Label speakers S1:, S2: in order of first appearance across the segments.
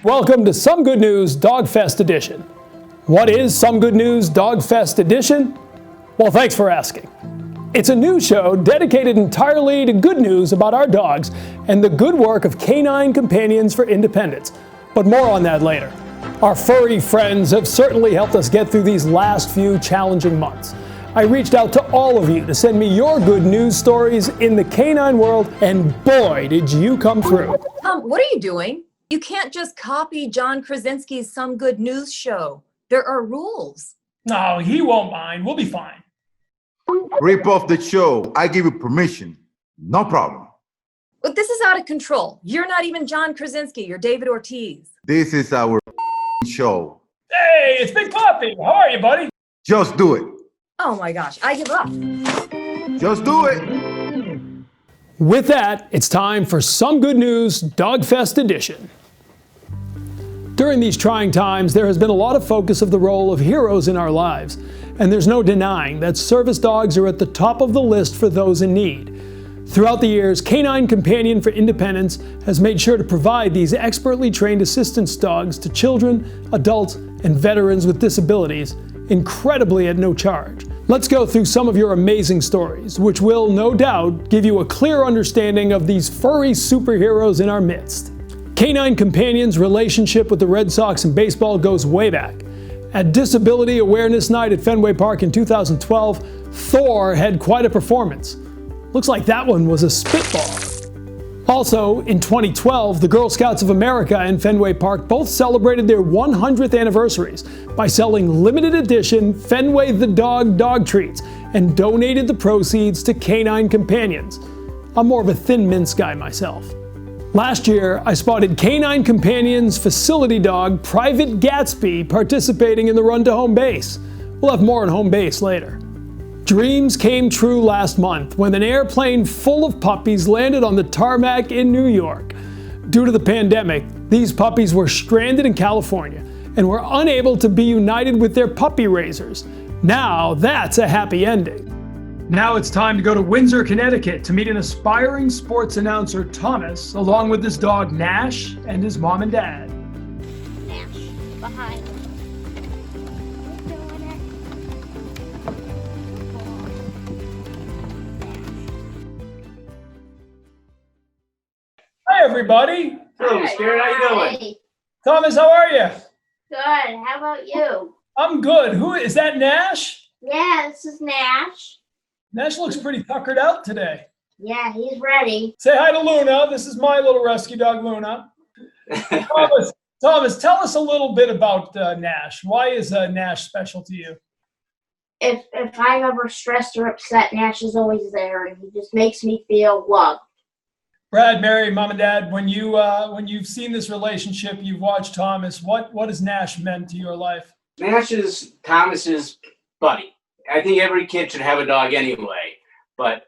S1: Welcome to Some Good News DogFest Edition. What is Some Good News DogFest Edition? Well, thanks for asking. It's a news show dedicated entirely to good news about our dogs and the good work of canine companions for independence. But more on that later. Our furry friends have certainly helped us get through these last few challenging months. I reached out to all of you to send me your good news stories in the canine world, and boy, did you come through.
S2: What are you doing? You can't just copy John Krasinski's Some Good News show. There are rules.
S3: No, he won't mind. We'll be fine.
S4: Rip off the show. I give you permission. No problem.
S2: But this is out of control. You're not even John Krasinski. You're David Ortiz.
S4: This is our show.
S3: Hey, it's Big Poppy. How are you, buddy?
S4: Just do it.
S2: Oh my gosh, I give up.
S4: Just do it.
S1: With that, it's time for Some Good News DogFest Edition. During these trying times, there has been a lot of focus of the role of heroes in our lives, and there's no denying that service dogs are at the top of the list for those in need. Throughout the years, Canine Companion for Independence has made sure to provide these expertly trained assistance dogs to children, adults, and veterans with disabilities, incredibly at no charge. Let's go through some of your amazing stories, which will, no doubt, give you a clear understanding of these furry superheroes in our midst. Canine Companion's relationship with the Red Sox and baseball goes way back. At Disability Awareness Night at Fenway Park in 2012, Thor had quite a performance. Looks like that one was a spitball. Also, in 2012, the Girl Scouts of America and Fenway Park both celebrated their 100th anniversaries by selling limited edition Fenway the Dog dog treats and donated the proceeds to Canine Companions. I'm more of a Thin Mints guy myself. Last year, I spotted Canine Companions facility dog Private Gatsby participating in the run to home base. We'll have more on home base later. Dreams came true last month when an airplane full of puppies landed on the tarmac in New York. Due to the pandemic, these puppies were stranded in California and were unable to be united with their puppy raisers. Now that's a happy ending. Now it's time to go to Windsor, Connecticut to meet an aspiring sports announcer, Thomas, along with his dog Nash and his mom and dad.
S5: Nash, behind.
S3: Hi, everybody.
S6: Hello, Spirit. How you doing?
S3: Thomas, how are you?
S5: Good. How about you?
S3: I'm good. Who is that? Nash?
S5: Yeah, this is Nash.
S3: Nash looks pretty tuckered out today.
S5: Yeah, he's ready.
S3: Say hi to Luna. This is my little rescue dog, Luna. Thomas, tell us a little bit about Nash. Why is Nash special to you?
S5: If I'm ever stressed or upset, Nash is always there, and he just makes me feel loved.
S3: Brad, Mary, Mom and Dad, when you've seen this relationship, you've watched Thomas, what has Nash meant to your life?
S6: Nash is Thomas's buddy. I think every kid should have a dog anyway, but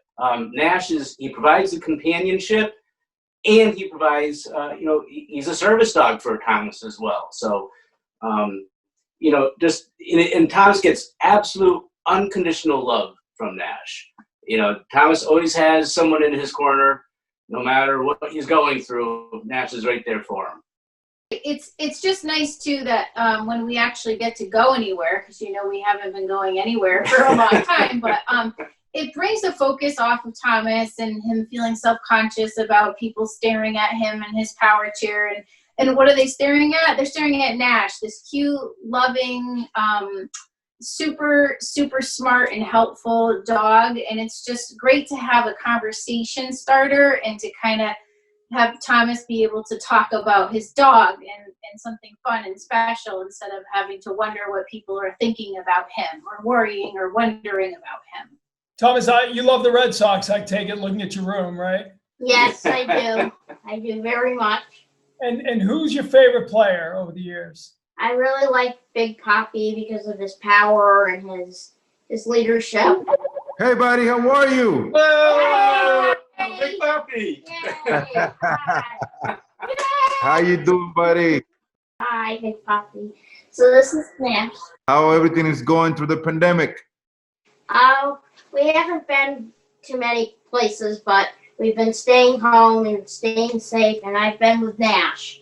S6: Nash he provides the companionship, and he provides, he's a service dog for Thomas as well. So, and Thomas gets absolute unconditional love from Nash. Thomas always has someone in his corner. No matter what he's going through, Nash is right there for him.
S7: It's just nice too that when we actually get to go anywhere, because we haven't been going anywhere for a long time, but it brings the focus off of Thomas and him feeling self-conscious about people staring at him and his power chair. And what are they staring at? They're staring at Nash, this cute, loving, super smart and helpful dog. And it's just great to have a conversation starter and to kind of have Thomas be able to talk about his dog and something fun and special instead of having to wonder what people are thinking about him or worrying or wondering about him.
S3: Thomas, you love the Red Sox, I take it, looking at your room, right?
S5: Yes, I do. I do very much.
S3: And who's your favorite player over the years?
S5: I really like Big Poppy because of his power and his leadership.
S4: Hey, buddy, how are you?
S6: Whoa! Big Poppy!
S5: Yay!
S4: How you doing, buddy?
S5: Hi, Big Poppy. So this is Nash.
S4: How everything is going through the pandemic?
S5: We haven't been to many places, but we've been staying home and staying safe, and I've been with Nash.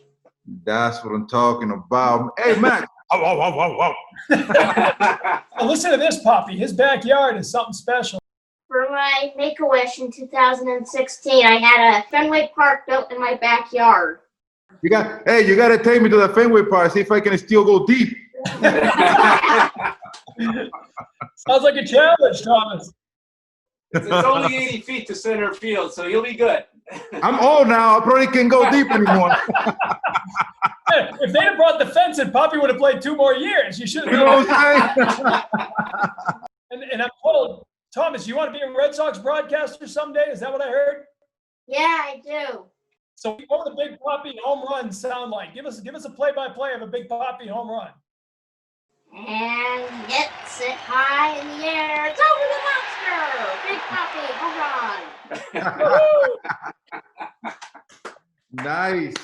S4: That's what I'm talking about. Hey, Max. Oh, oh, oh, oh, oh.
S3: Well, listen to this, Poppy. His backyard is something special.
S5: For my Make-A-Wish in 2016, I had a Fenway Park built in my backyard.
S4: You got to take me to the Fenway Park, see if I can still go deep.
S3: Sounds like a challenge, Thomas.
S6: It's only 80 feet to center field, so you'll be good.
S4: I'm old now. I probably can't go deep anymore.
S3: If they'd have brought the fence in, Poppy would have played 2 more years. You should have.
S4: You know what I'm saying?
S3: And I'm told, Thomas, you want to be a Red Sox broadcaster someday? Is that what I heard?
S5: Yeah, I do.
S3: So what would the Big Poppy home run sound like? Give us a play-by-play of a Big Poppy home run.
S5: And gets it high in the air. It's over the monster. Big Poppy, home run.
S4: Nice.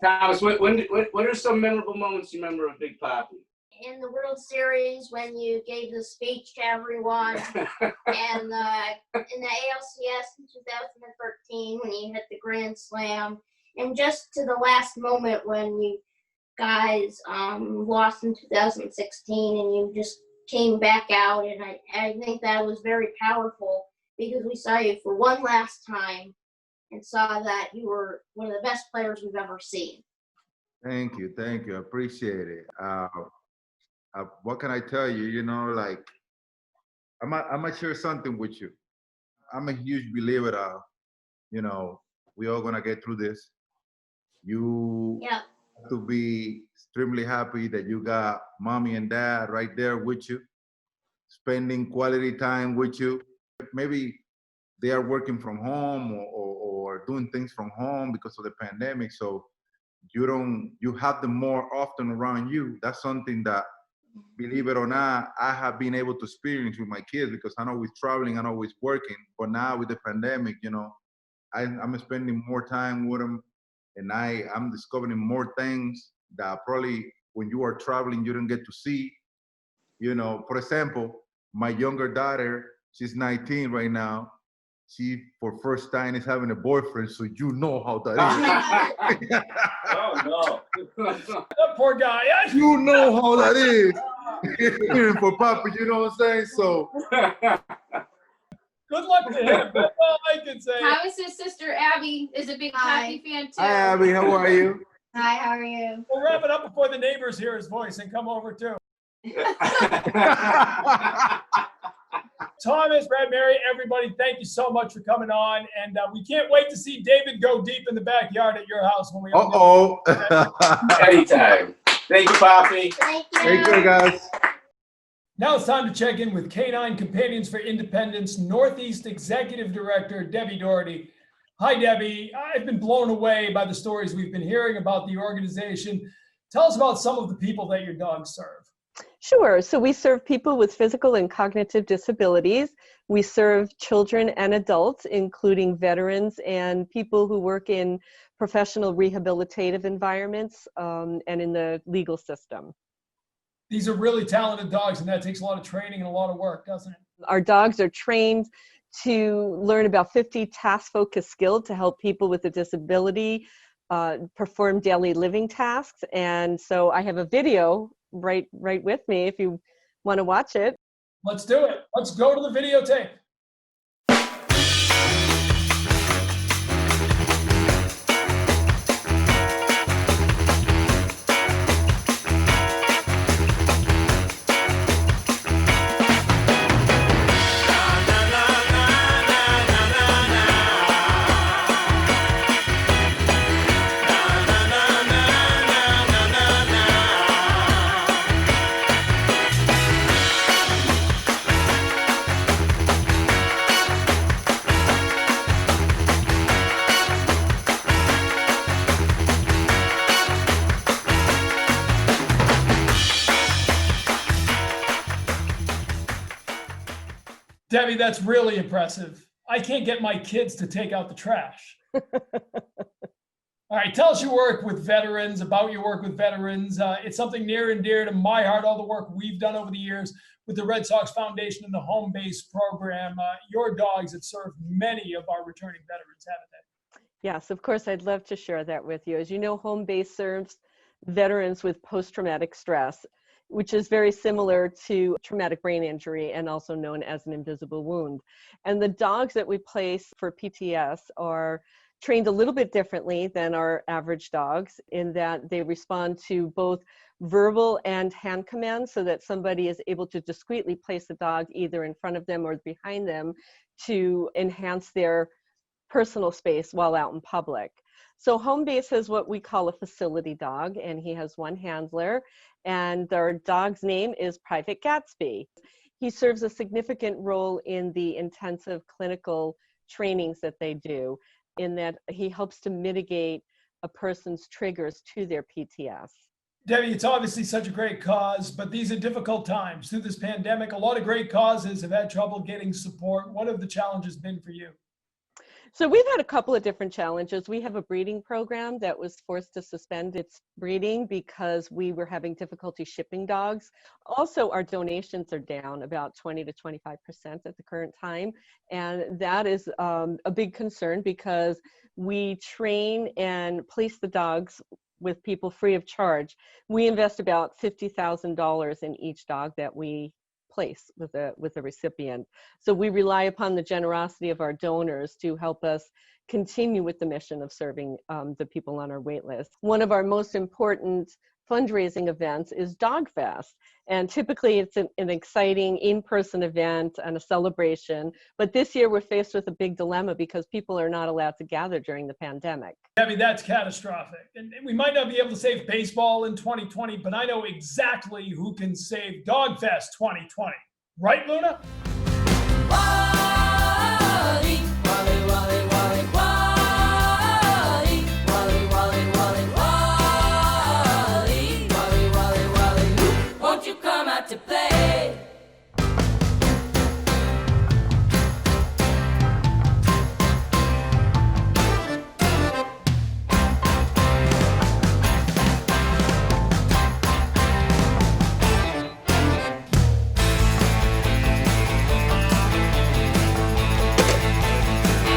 S6: Thomas, what are some memorable moments you remember of Big Poppy?
S5: In the World Series, when you gave the speech to everyone, and in the ALCS in 2013, when you hit the Grand Slam, and just to the last moment when you guys lost in 2016 and you just came back out, and I think that was very powerful because we saw you for one last time and saw that you were one of the best players we've ever seen.
S4: Thank you. I appreciate it. What can I tell you? You know, like, I'm gonna share something with you. I'm a huge believer of, you know, we all gonna get through this. You
S5: Yeah.
S4: have to be extremely happy that you got mommy and dad right there with you, spending quality time with you. Maybe they are working from home or doing things from home because of the pandemic. So you have them more often around you. That's something that, believe it or not, I have been able to experience with my kids because I'm always traveling, I'm always working. But now with the pandemic, you know, I'm spending more time with them, and I'm discovering more things that probably when you are traveling, you don't get to see. You know, for example, my younger daughter, she's 19 right now. She, for first time, is having a boyfriend, so you know how that is.
S6: Oh, no.
S3: That poor guy.
S4: You know how that is. For Papa, you know what I'm saying? So,
S3: Good luck to him. That's all I can say.
S7: Thomas's sister Abby is a big Poppy fan too.
S4: hi, Abby, how are you?
S5: Hi, how are you?
S3: We'll wrap it up before the neighbors hear his voice and come over too. Thomas, Brad, Mary, everybody, thank you so much for coming on. And we can't wait to see David go deep in the backyard at your house when we
S4: Uh-oh.
S6: Anytime. Thank you, Poppy.
S5: Thank you.
S4: Take care, guys.
S3: Now it's time to check in with Canine Companions for Independence Northeast Executive Director Debbie Doherty. Hi, Debbie. I've been blown away by the stories we've been hearing about the organization. Tell us about some of the people that your dogs serve.
S8: Sure. So we serve people with physical and cognitive disabilities. We serve children and adults, including veterans and people who work in professional rehabilitative environments and in the legal system.
S3: These are really talented dogs, and that takes a lot of training and a lot of work, doesn't it?
S8: Our dogs are trained to learn about 50 task-focused skills to help people with a disability perform daily living tasks. And so I have a video right with me if you want to watch it.
S3: Let's do it. Let's go to the videotape. Debbie, that's really impressive. I can't get my kids to take out the trash. All right, tell us your work with veterans, about your work with veterans. It's something near and dear to my heart, all the work we've done over the years with the Red Sox Foundation and the Home Base program. Your dogs have served many of our returning veterans, haven't they?
S8: Yes, of course, I'd love to share that with you. As you know, home base serves veterans with post-traumatic stress, which is very similar to traumatic brain injury and also known as an invisible wound. And the dogs that we place for PTS are trained a little bit differently than our average dogs in that they respond to both verbal and hand commands so that somebody is able to discreetly place the dog either in front of them or behind them to enhance their personal space while out in public. So home base is what we call a facility dog, and he has one handler, and our dog's name is Private Gatsby. He serves a significant role in the intensive clinical trainings that they do, in that he helps to mitigate a person's triggers to their PTS.
S3: Debbie, it's obviously such a great cause, but these are difficult times. Through this pandemic, a lot of great causes have had trouble getting support. What have the challenges been for you?
S8: So we've had a couple of different challenges. We have a breeding program that was forced to suspend its breeding because we were having difficulty shipping dogs. Also, our donations are down about 20 to 25% at the current time. And that is a big concern because we train and place the dogs with people free of charge. We invest about $50,000 in each dog that we place with a recipient. So we rely upon the generosity of our donors to help us continue with the mission of serving the people on our wait list. One of our most important fundraising events is DogFest. And typically it's an exciting in-person event and a celebration. But this year we're faced with a big dilemma because people are not allowed to gather during the pandemic.
S3: Debbie, that's catastrophic. And we might not be able to save baseball in 2020, but I know exactly who can save DogFest 2020. Right, Luna?
S9: Wally, Wally, Wally, Wally, Wally, Wally, Wally, Wally, Wally, Wally, Wally, Wally, won't you come out to play?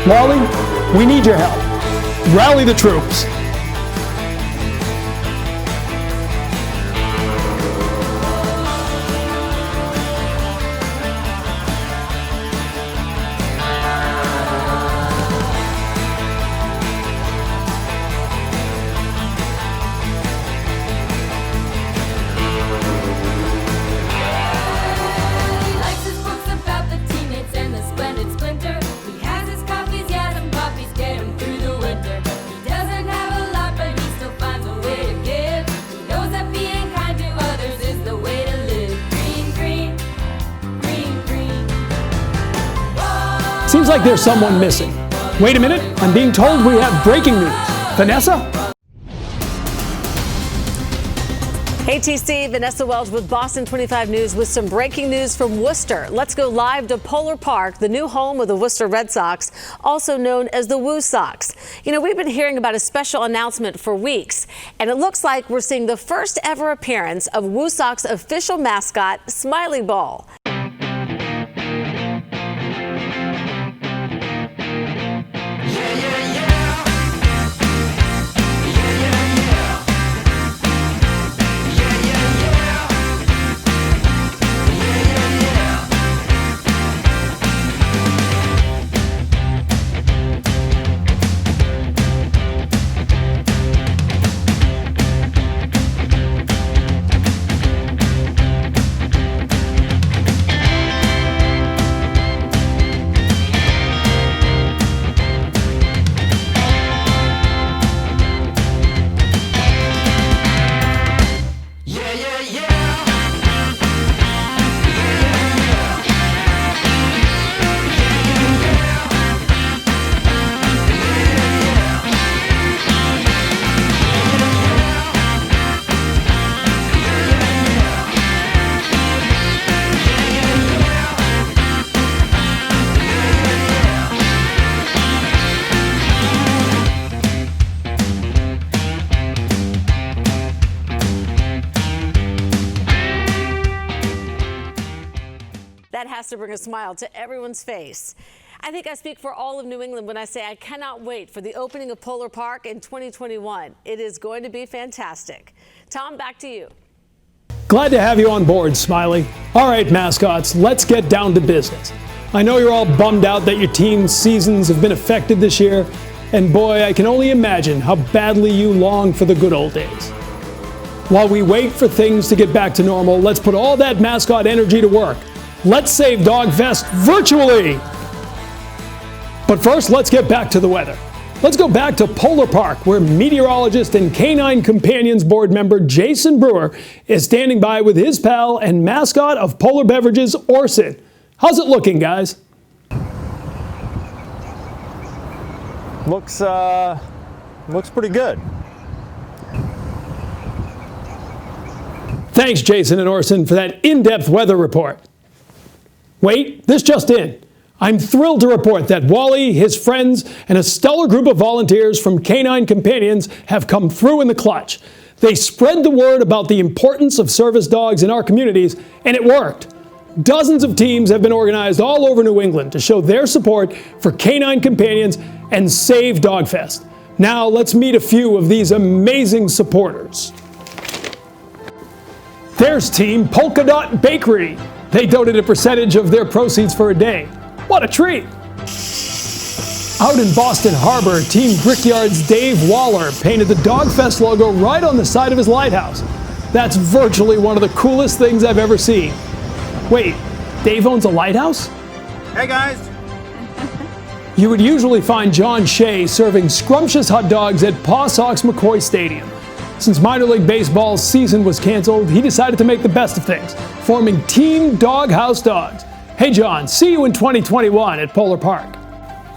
S1: Wally, we need your help. Rally the troops.
S9: He likes his books about the teammates and the splendid splinter. He has his coffees, yeah, and puppies get him through the winter. He doesn't have a lot, but he still finds a way to give. He knows that being kind to others is the way to live. Green, green, green, green.
S1: Seems like there's someone missing. Wait a minute, I'm being told we have breaking news. Vanessa?
S10: Hey TC, Vanessa Welch with Boston 25 News with some breaking news from Worcester. Let's go live to Polar Park, the new home of the Worcester Red Sox, also known as the Woo Sox. You know, we've been hearing about a special announcement for weeks, and it looks like we're seeing the first ever appearance of Woo Sox official mascot, Smiley Ball. That has to bring a smile to everyone's face. I think I speak for all of New England when I say I cannot wait for the opening of Polar Park in 2021. It is going to be fantastic. Tom, back to you.
S1: Glad to have you on board, Smiley. All right, mascots, let's get down to business. I know you're all bummed out that your team's seasons have been affected this year, and boy, I can only imagine how badly you long for the good old days. While we wait for things to get back to normal, let's put all that mascot energy to work. Let's save DogFest virtually! But first, let's get back to the weather. Let's go back to Polar Park, where meteorologist and Canine Companions board member Jason Brewer is standing by with his pal and mascot of Polar Beverages, Orson. How's it looking, guys?
S11: Looks pretty good.
S1: Thanks, Jason and Orson, for that in-depth weather report. Wait, this just in. I'm thrilled to report that Wally, his friends, and a stellar group of volunteers from Canine Companions have come through in the clutch. They spread the word about the importance of service dogs in our communities, and it worked. Dozens of teams have been organized all over New England to show their support for Canine Companions and save DogFest. Now let's meet a few of these amazing supporters. There's Team Polka Dot Bakery. They donated a percentage of their proceeds for a day. What a treat! Out in Boston Harbor, Team Brickyard's Dave Waller painted the DogFest logo right on the side of his lighthouse. That's virtually one of the coolest things I've ever seen. Wait, Dave owns a lighthouse?
S11: Hey guys.
S1: You would usually find John Shea serving scrumptious hot dogs at Paw Sox McCoy Stadium. Since minor league baseball's season was canceled, he decided to make the best of things, forming Team Doghouse Dogs. Hey John, see you in 2021 at Polar Park.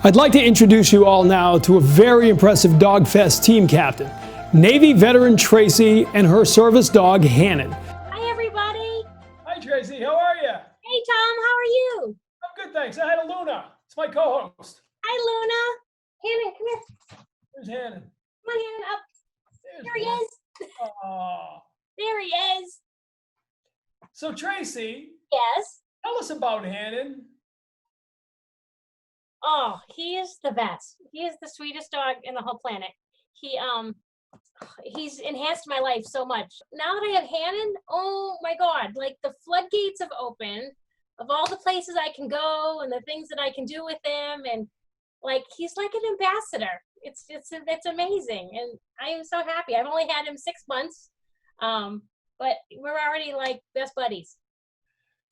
S1: I'd like to introduce you all now to a very impressive DogFest team captain, Navy veteran Tracy and her service dog Hannon.
S12: Hi everybody.
S3: Hi Tracy, how are you?
S12: Hey Tom, how are you?
S3: I'm good, thanks. I had a Luna. It's my co-host.
S12: Hi Luna. Hannon, come here.
S3: There's Hannon.
S12: Come on, Hannon, up.
S3: There's
S12: There he
S3: Luna.
S12: is.
S3: Aw.
S12: There he is.
S3: So Tracy,
S12: Yes.
S3: tell us about Hannon.
S12: Oh, he is the best. He is the sweetest dog in the whole planet. He's enhanced my life so much. Now that I have Hannon, oh my God, like the floodgates have opened of all the places I can go and the things that I can do with him, and like he's like an ambassador. It's amazing, and I am so happy. I've only had him 6 months, but we're already like best buddies.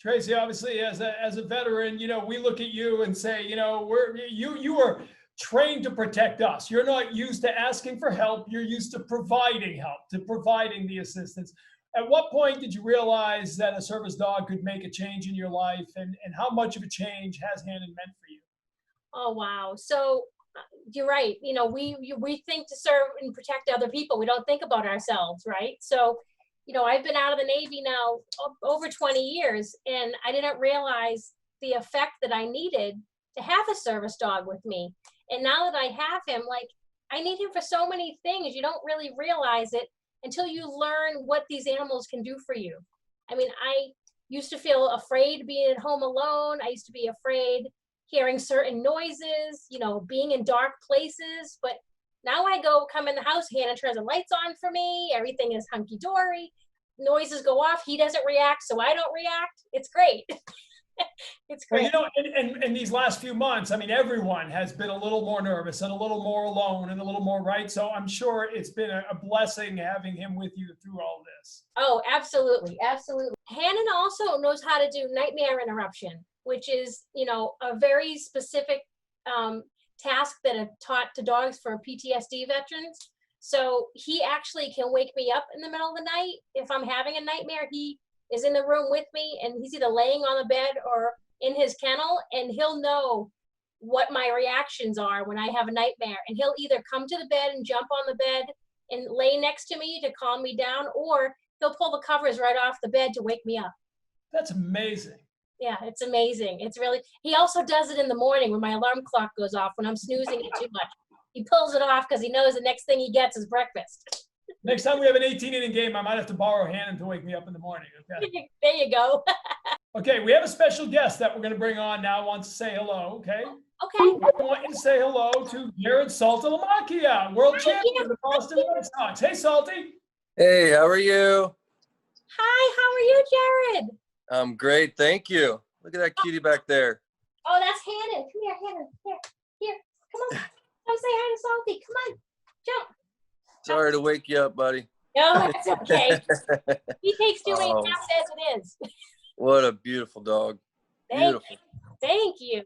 S3: Tracy, obviously, as a veteran, we look at you and say, you are trained to protect us. You're not used to asking for help. You're used to providing help, to providing the assistance. At what point did you realize that a service dog could make a change in your life, and how much of a change has Hannon meant for you?
S12: Oh, wow. So you're right. We think to serve and protect other people. We don't think about ourselves, right? So, I've been out of the Navy now over 20 years, and I didn't realize the effect that I needed to have a service dog with me. And now that I have him, like, I need him for so many things. You don't really realize it until you learn what these animals can do for you. I mean, I used to feel afraid being at home alone. I used to be afraid hearing certain noises, being in dark places. But now I come in the house, Hannon turns the lights on for me. Everything is hunky-dory. Noises go off. He doesn't react, so I don't react. It's great. It's great.
S3: Well, in these last few months, I mean, everyone has been a little more nervous and a little more alone and a little more, right? So I'm sure it's been a blessing having him with you through all this.
S12: Oh, absolutely. Absolutely. Hannon also knows how to do nightmare interruption, which is, a very specific task that are taught to dogs for PTSD veterans. So he actually can wake me up in the middle of the night. If I'm having a nightmare, he is in the room with me, and he's either laying on the bed or in his kennel, and he'll know what my reactions are when I have a nightmare. And he'll either come to the bed and jump on the bed and lay next to me to calm me down, or he'll pull the covers right off the bed to wake me up.
S3: That's amazing.
S12: Yeah, it's amazing. It's really, he also does it in the morning when my alarm clock goes off, when I'm snoozing it too much. He pulls it off because he knows the next thing he gets is breakfast.
S3: Next time we have an 18-inning game, I might have to borrow Hannon to wake me up in the morning. Okay.
S12: There you go.
S3: Okay, we have a special guest that we're going to bring on now. Wants to say hello. Okay.
S12: Okay.
S3: I want you to say hello to Jared Saltalamacchia, world champion of the Boston Red Sox. Hey, Salty.
S13: Hey, how are you?
S12: Hi, how are you, Jared?
S13: I'm great, thank you. Look at that cutie back there.
S12: Oh, that's Hannon. Come here, Hannon. Here. Come on. Come say hi to Salty. Come on. Jump.
S13: Sorry to wake you up, buddy.
S12: No, it's okay. He takes too many
S13: Oh.
S12: naps as it is.
S13: What a beautiful dog. Beautiful.
S12: Thank you.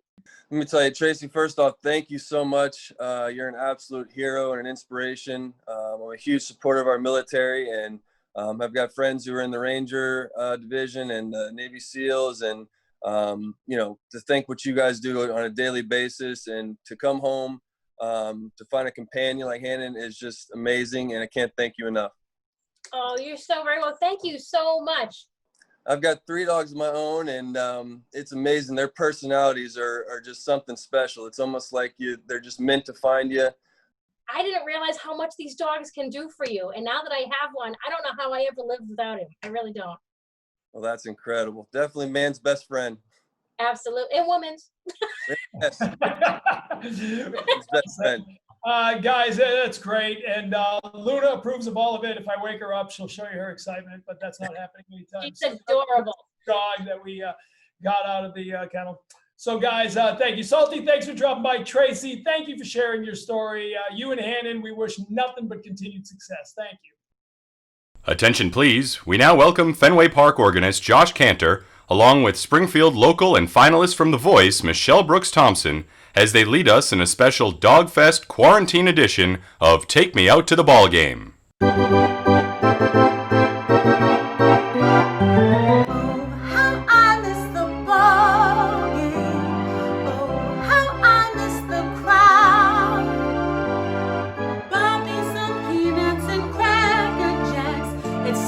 S13: Let me tell you, Tracy, first off, thank you so much. You're an absolute hero and an inspiration. I'm a huge supporter of our military, and I've got friends who are in the Ranger division and Navy SEALs, and to think what you guys do on a daily basis and to come home to find a companion like Hannon is just amazing, and I can't thank you enough.
S12: Oh, you're so very well. Thank you so much.
S13: I've got 3 dogs of my own, and it's amazing. Their personalities are just something special. It's almost like they're just meant to find you.
S12: I didn't realize how much these dogs can do for you. And now that I have one, I don't know how I ever lived without him. I really don't.
S13: Well, that's incredible. Definitely man's best friend.
S12: Absolutely. And woman's.
S13: Yes. Man's best friend.
S3: Guys, that's great. And Luna approves of all of it. If I wake her up, she'll show you her excitement, but that's not happening anytime
S12: She's
S3: soon.
S12: adorable.
S3: Dog that we got out of the kennel. So guys, thank you. Salty, thanks for dropping by. Tracy, thank you for sharing your story. You and Hannon, we wish nothing but continued success. Thank you.
S14: Attention please, we now welcome Fenway Park organist Josh Cantor, along with Springfield local and finalist from The Voice, Michelle Brooks Thompson, as they lead us in a special DogFest quarantine edition of Take Me Out to the Ball Game.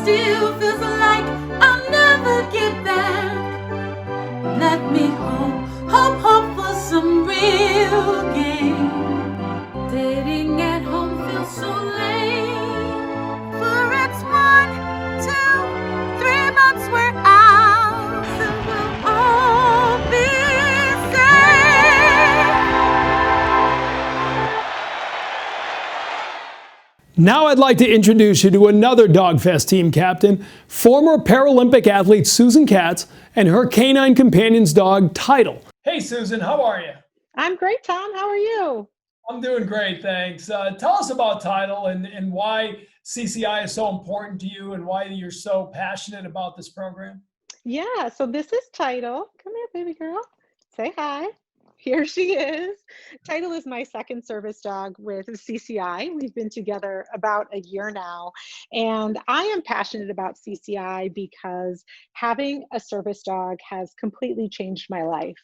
S9: Still feels like I'll never get back. Let me hope for some real game. Dating at home feels so lame. For it's 1, 2, 3 months we're out, and we'll all be
S1: Now I'd like to introduce you to another DogFest team captain, former Paralympic athlete Susan Katz and her canine companion's dog, Tidal.
S3: Hey, Susan, how are you?
S15: I'm great, Tom. How are you?
S3: I'm doing great, thanks. Tell us about Tidal and why CCI is so important to you and why you're so passionate about this program.
S15: Yeah, so this is Tidal. Come here, baby girl. Say hi. Here she is. Tidal is my second service dog with CCI. We've been together about a year now. And I am passionate about CCI because having a service dog has completely changed my life.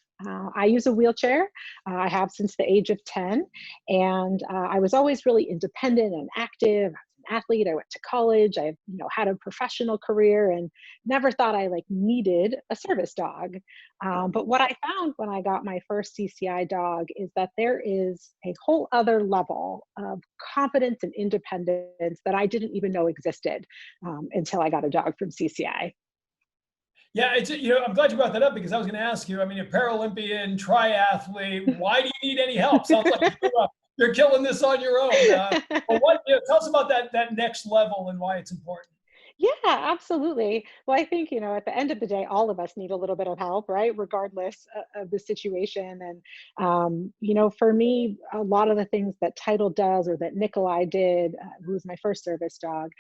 S15: I use a wheelchair. I have since the age of 10. And I was always really independent and active. Athlete. I went to college. I had a professional career and never thought I needed a service dog. But what I found when I got my first CCI dog is that there is a whole other level of confidence and independence that I didn't even know existed until I got a dog from CCI.
S3: Yeah, I'm glad you brought that up because I was going to ask you, a Paralympian, triathlete, why do you need any help? Sounds like you're killing this on your own. But tell us about that next level and why it's important.
S15: Yeah, absolutely. Well, I think, at the end of the day, all of us need a little bit of help, right? Regardless of the situation. And, for me, a lot of the things that Tidal does or that Nikolai did, who was my first service dog,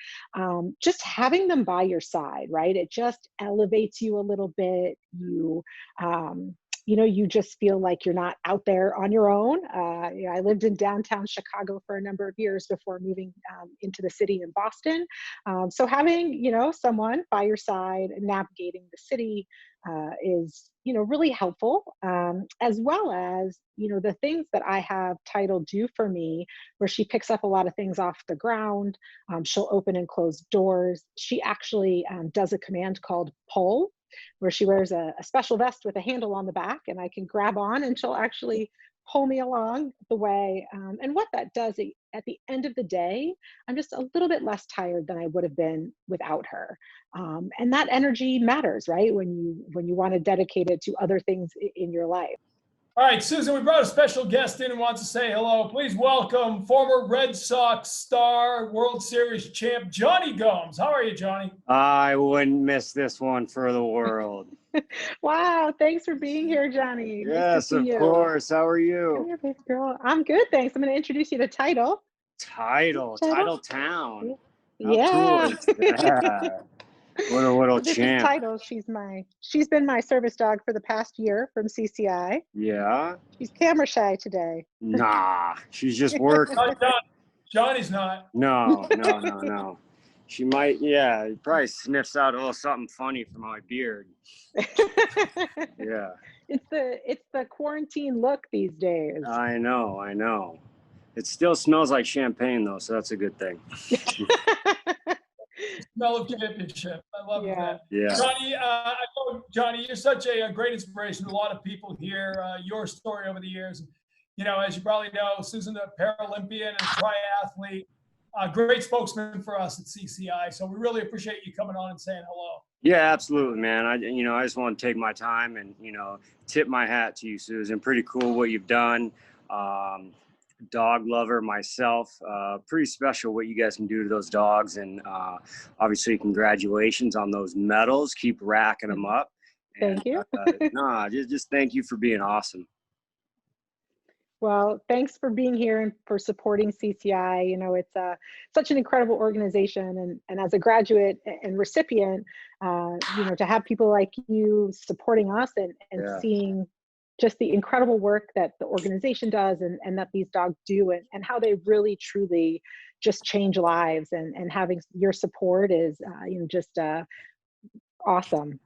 S15: just having them by your side, right? It just elevates you a little bit. You just feel like you're not out there on your own. I lived in downtown Chicago for a number of years before moving into the city in Boston. So having, someone by your side and navigating the city is, really helpful, as well as, the things that I have Tidal do for me, where she picks up a lot of things off the ground. She'll open and close doors. She actually does a command called pull, where she wears a special vest with a handle on the back, and I can grab on and she'll actually pull me along the way. And what that does, at the end of the day, I'm just a little bit less tired than I would have been without her. And that energy matters, right? When you want to dedicate it to other things in your life.
S3: All right, Susan, we brought a special guest in and wants to say hello. Please welcome former Red Sox star, World Series champ, Johnny Gomes. How are you, Johnny?
S16: I wouldn't miss this one for the world.
S15: Wow, thanks for being here, Johnny. Nice to
S16: Yes,
S15: see
S16: of
S15: you.
S16: course. How are
S15: Come
S16: you?
S15: here, baby girl. I'm good, thanks. I'm going to introduce you to Title.
S16: Title Town. How
S15: Yeah.
S16: cool is that? What a little
S15: This
S16: champ.
S15: is Title. She's been my service dog for the past year from CCI.
S16: Yeah?
S15: She's camera shy today.
S16: Nah, she's just working.
S3: Johnny's not.
S16: No. She might, yeah, probably sniffs out a little something funny from my beard. Yeah.
S15: It's the quarantine look these days.
S16: I know. It still smells like champagne though, so that's a good thing.
S3: Smell of championship. I love that.
S16: Yeah.
S3: Johnny, I know, Johnny, you're such a great inspiration to a lot of people here. Your story over the years, you know, as you probably know, Susan, a Paralympian and triathlete, great spokesman for us at CCI. So we really appreciate you coming on and saying hello.
S16: Yeah, absolutely, man. I just want to take my time and, tip my hat to you, Susan. Pretty cool what you've done. Dog lover myself. Pretty special what you guys can do to those dogs. And obviously, congratulations on those medals. Keep racking them up.
S15: Thank you.
S16: Just thank you for being awesome.
S15: Well, thanks for being here and for supporting CCI. It's such an incredible organization, and as a graduate and recipient, to have people like you supporting us and seeing just the incredible work that the organization does and that these dogs do and how they really truly just change lives, and having your support is just awesome.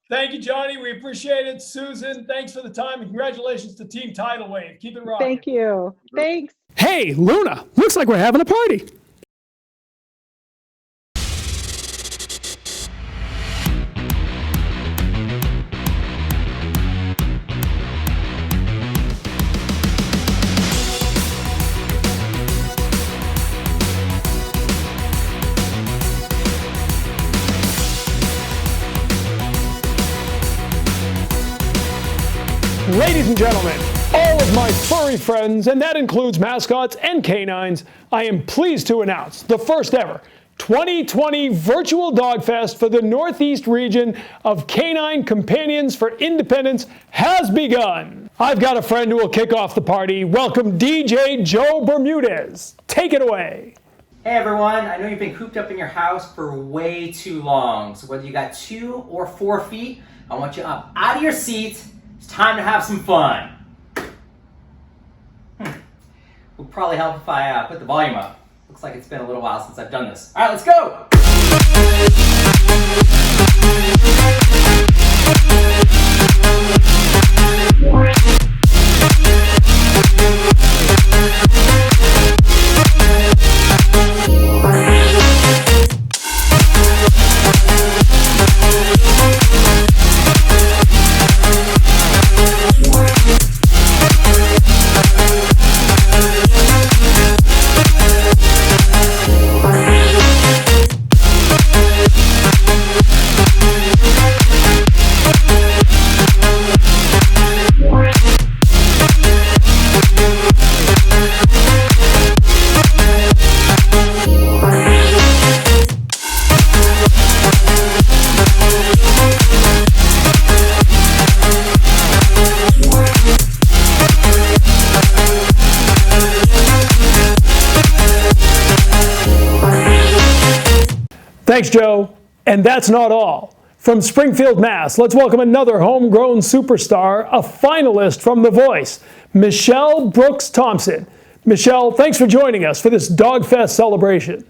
S3: Thank you, Johnny. We appreciate it. Susan, thanks for the time, and congratulations to Team Tidal Wave. Keep it rocking.
S15: Thank you. Thanks.
S1: Hey, Luna, looks like we're having a party. Ladies and gentlemen, all of my furry friends, and that includes mascots and canines, I am pleased to announce the first ever 2020 Virtual DogFest for the Northeast region of Canine Companions for Independence has begun. I've got a friend who will kick off the party. Welcome DJ Joe Bermudez. Take it away.
S17: Hey everyone, I know you've been cooped up in your house for way too long. So whether you got 2 or 4 feet, I want you up out of your seat. It's time to have some fun. Would probably help if I put the volume up. Looks like it's been a little while since I've done this. All right, let's go.
S1: Thanks, Joe. And that's not all. From Springfield, Mass., let's welcome another homegrown superstar, a finalist from The Voice, Michelle Brooks Thompson. Michelle, thanks for joining us for this DogFest celebration.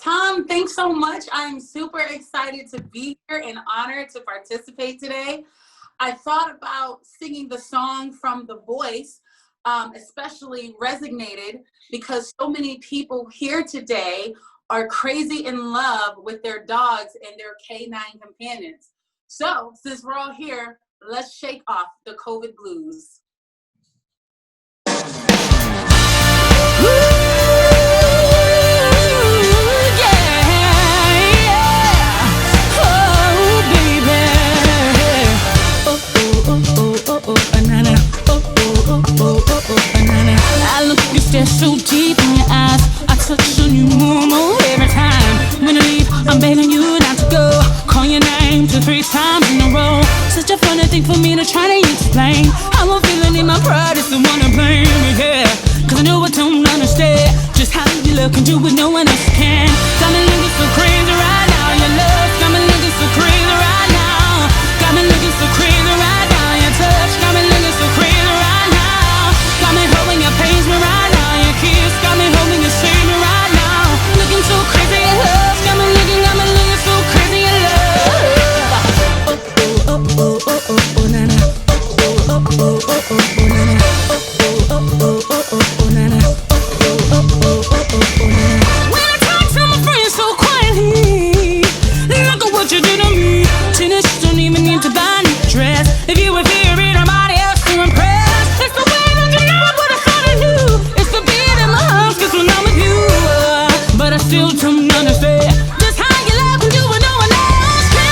S18: Tom, thanks so much. I'm super excited to be here and honored to participate today. I thought about singing the song from The Voice, especially resonated because so many people here today are crazy in love with their dogs and their canine companions. So since we're all here, let's shake off the COVID blues.
S19: stare so deep in your eyes. I touch on you more every time. When I leave, I'm begging you not to go. Call your name 2-3 times in a row. Such a funny thing for me to try to explain. How I'm feeling in my pride is the one to blame, yeah. Cause I know I don't understand just how you look and do what no one else can. Got me looking so crazy right now. Your love got me looking so crazy right now. Got me looking so crazy right now. Your touch got me looking so crazy right now. Got me hoping you pays me right now. Your kiss got me hoping you save me right now. Looking so crazy in love. Got me looking so crazy in love. Oh, oh, oh, oh, oh, oh, oh, na na. Oh, oh, oh, oh, oh, oh, na na. Oh, oh, oh, oh, oh, oh, na na. Oh, oh, oh, oh, oh, oh, na na. When I talk to my friends so quietly, look at what you did to me. Tennis don't even need to buy a new dress. If you were here, nobody else to impress. It's the way that you know what I thought I knew. It's the beat in my heart, 'cause when I'm with you, but I still don't understand just how you love when you were no one else can.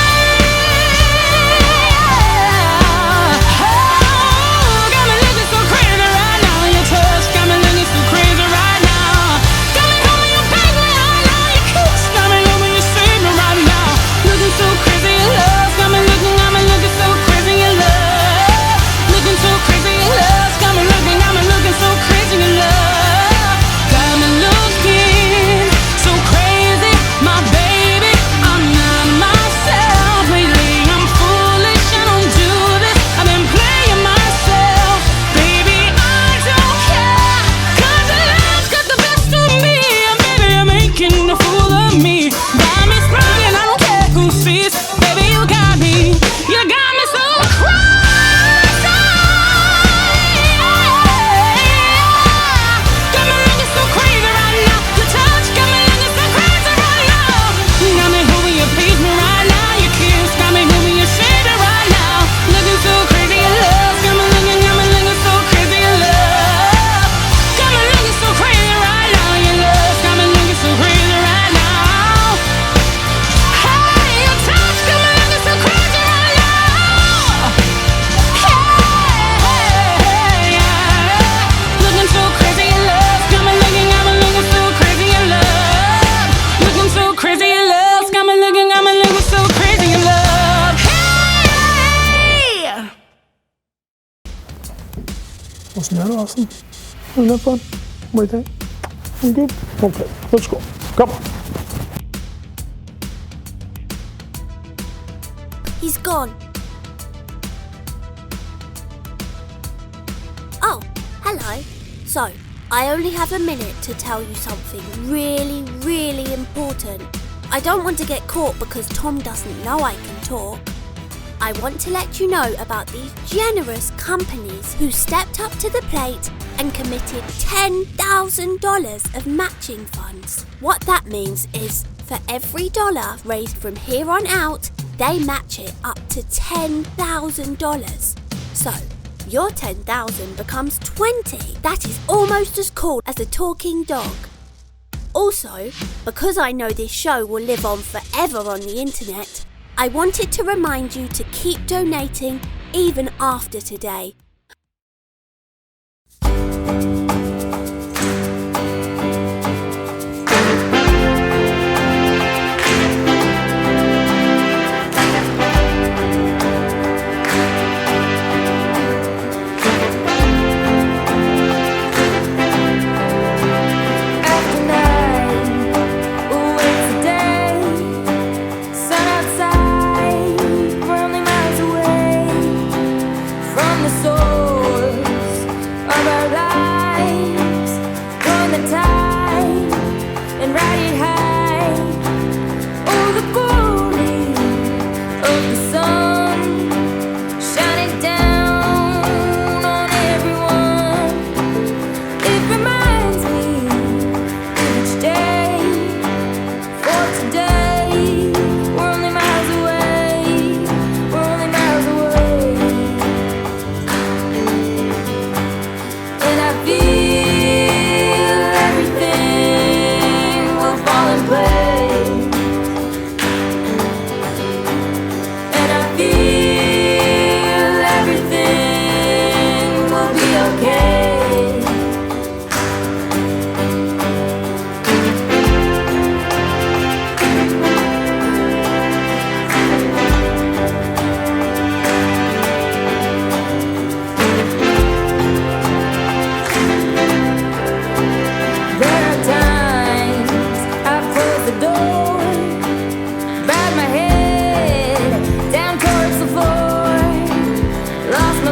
S19: Oh, got me looking so crazy right now. Your touch got me looking so crazy right now. Got me hoping you paid me right now. Your kiss got me hoping you save me right now. Looking so crazy in love. Got me looking so crazy in love. Looking so crazy in love. Got me looking so crazy in love. Got me looking so crazy, my baby. I'm not myself lately. I'm foolish, I don't do this. I've been playing myself, baby. I don't care, 'cause the love's got the best of me. And baby, you're making a fool of me. Got me sprung, I don't care who sees. Baby, you got me. You got me so crazy. Got me looking so crazy right now. Your touch got me looking so crazy right now. Got me hoping you please me right now. Your kiss got me hoping you shade it right now. Looking so crazy in love. Got me looking so crazy in love. Got me looking so crazy right now. Your love got me looking so crazy right now. Hey, your touch got me looking so crazy right now. Hey, looking so crazy in love. Got me looking so crazy in love. Looking so crazy in love. Got me looking so crazy in love. Hey.
S1: Wasn't that awesome? Wasn't that fun? What do you think? You good? Okay, let's go. Come on.
S20: He's gone. Oh, hello. So, I only have a minute to tell you something really, really important. I don't want to get caught because Tom doesn't know I can talk. I want to let you know about these generous companies who stepped up to the plate and committed $10,000 of matching funds. What that means is for every dollar raised from here on out, they match it up to $10,000. So, your 10,000 becomes 20. That is almost as cool as a talking dog. Also, because I know this show will live on forever on the internet, I wanted to remind you to keep donating even after today.
S9: Sun outside, we're only miles away from the soul.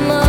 S9: mama.